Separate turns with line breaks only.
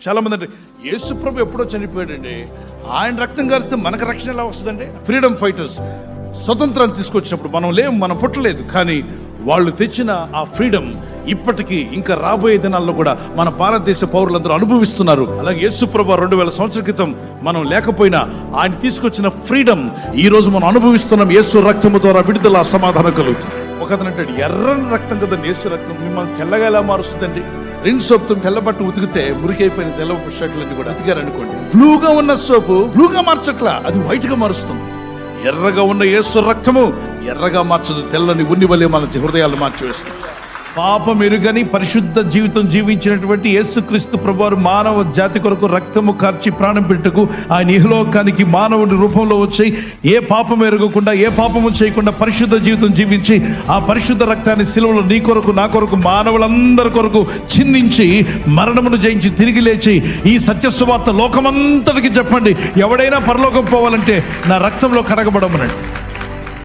చాలా మంది అంటే యేసు ప్రభు ఎప్పుడో చనిపోయాడండి, ఆయన రక్తం కారిస్తే మనకు రక్షణ ఎలా వస్తుందండి? ఫ్రీడమ్ ఫైటర్స్ స్వతంత్రాన్ని తీసుకొచ్చినప్పుడు మనం పుట్టలేదు, కానీ వాళ్ళు తెచ్చిన ఆ ఫ్రీడమ్ ఇప్పటికీ ఇంకా రాబోయే దినాల్లో కూడా మన భారతదేశ పౌరులందరూ అనుభవిస్తున్నారు. అలాగే యేసు ప్రభు 2000 సంవత్సరాల క్రితం మనం లేకపోయినా ఆయన తీసుకొచ్చిన ఫ్రీడమ్ ఈ రోజు మనం అనుభవిస్తున్నాం. యేసు రక్తము ద్వారా విడుదల, సమాధానం కలుగుతుంది. ఒకతను అంటాడు, ఎర్రని రక్తం కదా యేసు రక్తం మిమ్మల్ని తెల్లగా ఎలా మారుస్తుందండి? రిన్ సోప్ తెల్ల బట్ట ఉతికితే మురికైపోయిన తెల్ల షర్ట్లన్నీ కూడా ఉతికారనుకోండి, బ్లూగా ఉన్న సోపు బ్లూగా మార్చట్లా, అది వైట్ గా మారుస్తుంది. ఎర్రగా ఉన్న యేసు రక్తము ఎర్రగా మార్చదు, తెల్లని ఉన్ని వలె మన హృదయాలు మార్చివేస్తుంది. పాపం ఎరుగని పరిశుద్ధ జీవితం జీవించినటువంటి యేసుక్రీస్తు ప్రభువారు మానవ జాతి కొరకు రక్తము కార్చి ప్రాణం పెట్టుకు ఆయన ఇహలోకానికి మానవుడి రూపంలో వచ్చి ఏ పాపం ఎరగకుండా, ఏ పాపము చేయకుండా పరిశుద్ధ జీవితం జీవించి ఆ పరిశుద్ధ రక్తాన్ని సిలువలో నీ కొరకు, నా కొరకు, మానవులందరి కొరకు చిందించి మరణమును జయించి తిరిగి లేచి ఈ సత్య సువార్త లోకమంతటికి చెప్పండి. ఎవడైనా పరలోకం పోవాలంటే నా రక్తంలో కడగబడమనండి.